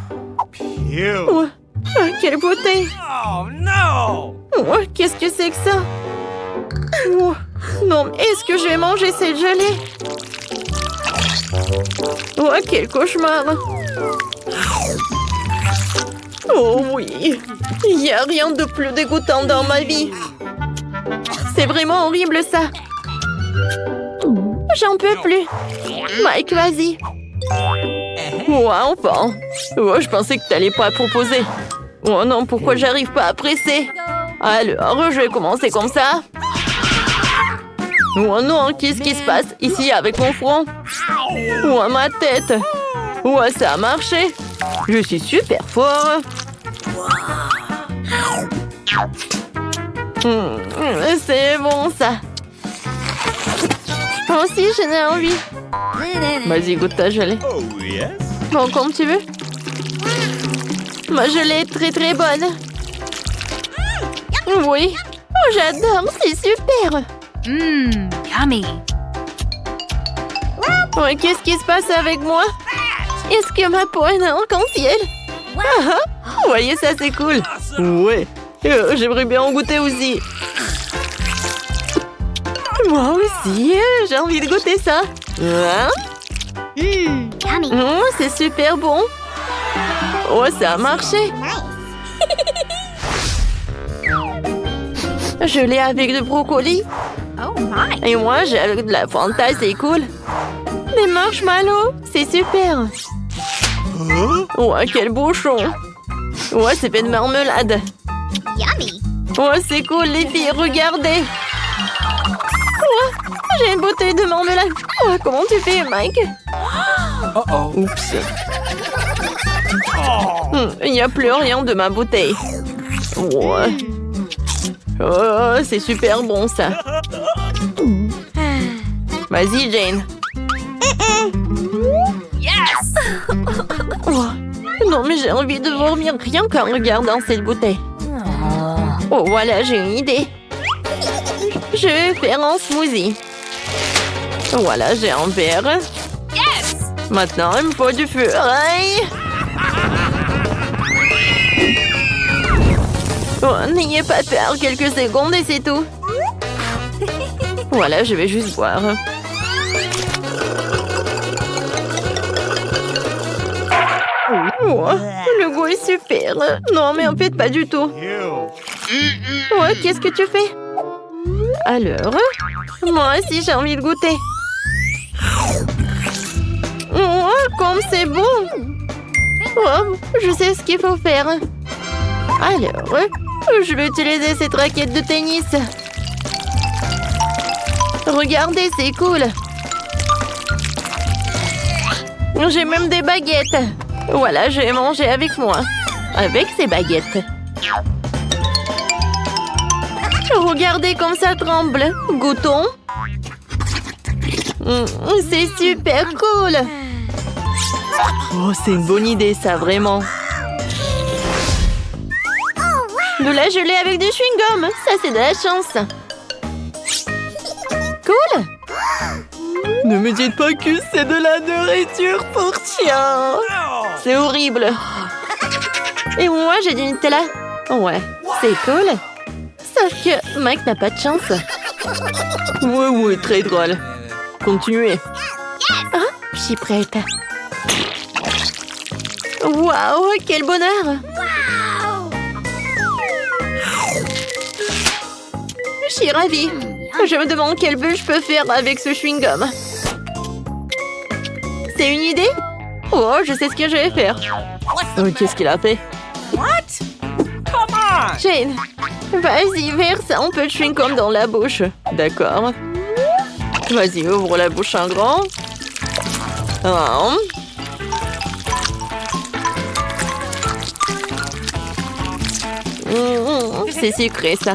Speaker 3: Ew.
Speaker 1: Oh, quelle beauté.
Speaker 3: Oh no!
Speaker 1: Oh, qu'est-ce que c'est que ça? Oh, non, est-ce que je vais manger cette gelée? Oh, quel cauchemar. Oh oui, il n'y a rien de plus dégoûtant dans ma vie. C'est vraiment horrible ça. J'en peux plus. Mike, vas-y. Oh, enfin. Oh, je pensais que tu n'allais pas proposer. Oh non, pourquoi j'arrive pas à presser? Alors, je vais commencer comme ça. Oh non, qu'est-ce qui se passe ici avec mon front? Oh, ma tête. Oh, ça a marché. Je suis super fort. C'est bon, ça. Moi aussi, j'en ai envie. Vas-y, goûte ta gelée.
Speaker 3: Oh yes?
Speaker 1: Bon, comme tu veux. Ma gelée est très très bonne. Oui. Oh, j'adore, c'est super.
Speaker 2: Yummy.
Speaker 1: Ouais, qu'est-ce qui se passe avec moi? Est-ce que ma peau est en arc-en-ciel? Ah, ah. Vous voyez, ça c'est cool. Ouais. J'aimerais bien en goûter aussi. Moi aussi, j'ai envie de goûter ça. Hein?
Speaker 2: Yummy.
Speaker 1: C'est super bon. Oh, ça a marché. Je l'ai avec du brocoli.
Speaker 2: Oh my.
Speaker 1: Et moi, j'ai avec de la Fanta, c'est cool. Des marshmallows, c'est super. Oh, quel bouchon. Oh, c'est fait de marmelade.
Speaker 2: Yummy.
Speaker 1: Oh, c'est cool, les filles, regardez. Oh, j'ai une bouteille de marmelade. Oh, comment tu fais, Mike?
Speaker 3: Uh-oh.
Speaker 1: Oups.
Speaker 3: Oh.
Speaker 1: Il n'y a plus rien de ma bouteille. Ouais. Oh, c'est super bon, ça. Vas-y, Jane.
Speaker 2: Yes.
Speaker 1: Oh. Non, mais j'ai envie de vomir rien qu'en regardant cette bouteille. Oh, voilà, j'ai une idée. Je vais faire un smoothie. Voilà, j'ai un verre.
Speaker 2: Yes.
Speaker 1: Maintenant, il me faut du feu. Aïe! Oh, n'ayez pas peur, quelques secondes et c'est tout. Voilà, je vais juste boire. Oh, le goût est super. Non, mais en fait, pas du tout.
Speaker 3: Ew.
Speaker 1: Ouais, qu'est-ce que tu fais? Alors, moi aussi, j'ai envie de goûter. Oh, comme c'est bon. Oh, je sais ce qu'il faut faire. Alors, je vais utiliser cette raquette de tennis. Regardez, c'est cool. J'ai même des baguettes. Voilà, je vais manger avec moi. Avec ces baguettes. Regardez comme ça tremble. Goûtons. C'est super cool. Oh, c'est une bonne idée, ça, vraiment. De la gelée avec du chewing-gum. Ça, c'est de la chance. Cool. Ne me dites pas que c'est de la nourriture pour chiens.
Speaker 3: No.
Speaker 1: C'est horrible. Et moi, j'ai du Nutella. Ouais, c'est cool. Sauf que Mike n'a pas de chance. Ouais, très drôle. Continuez. Ah, je suis prête. Waouh, quel bonheur. Je suis ravie. Je me demande quelle bulle je peux faire avec ce chewing-gum. C'est une idée? Oh, je sais ce que je vais faire. Oh, qu'est-ce qu'il a fait?
Speaker 3: What? Come on.
Speaker 1: Jane, vas-y, verse un peu de chewing-gum dans la bouche. D'accord. Vas-y, ouvre la bouche en grand. C'est sucré, ça.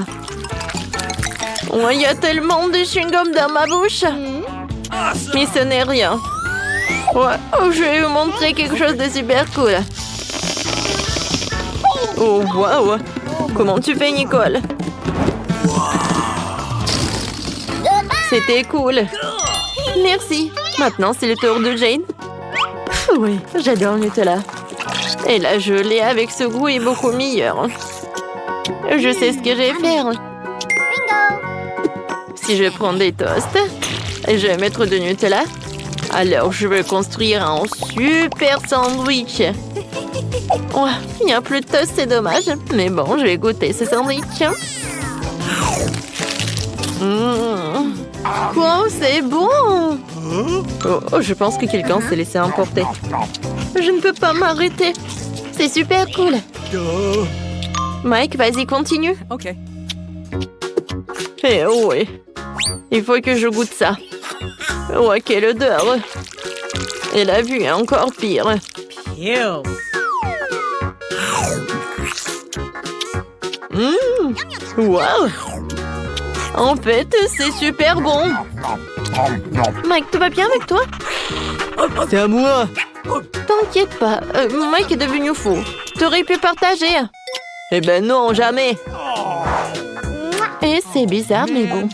Speaker 1: Oh, il y a tellement de chewing-gum dans ma bouche. Mais ce n'est rien. Ouais. Oh, je vais vous montrer quelque chose de super cool. Oh, waouh. Comment tu fais, Nicole? C'était cool. Merci. Maintenant, c'est le tour de Jane. Oui, j'adore le Nutella. Et la gelée avec ce goût est beaucoup meilleur. Je sais ce que je vais faire. Si je prends des toasts et je vais mettre de Nutella, alors je vais construire un super sandwich. Oh, il n'y a plus de toast, c'est dommage. Mais bon, je vais goûter ce sandwich. Quoi, c'est bon. Oh, je pense que quelqu'un s'est laissé emporter. Je ne peux pas m'arrêter. C'est super cool. Mike, vas-y, continue.
Speaker 3: Okay.
Speaker 1: Eh oui. Il faut que je goûte ça. Oh, quelle odeur. Et la vue est encore pire.
Speaker 3: Ew.
Speaker 1: Wow. En fait, c'est super bon. Mike, tout va bien avec toi? C'est à moi. T'inquiète pas, Mike est devenu fou. T'aurais pu partager. Eh ben non, jamais. Et c'est bizarre, mais bon.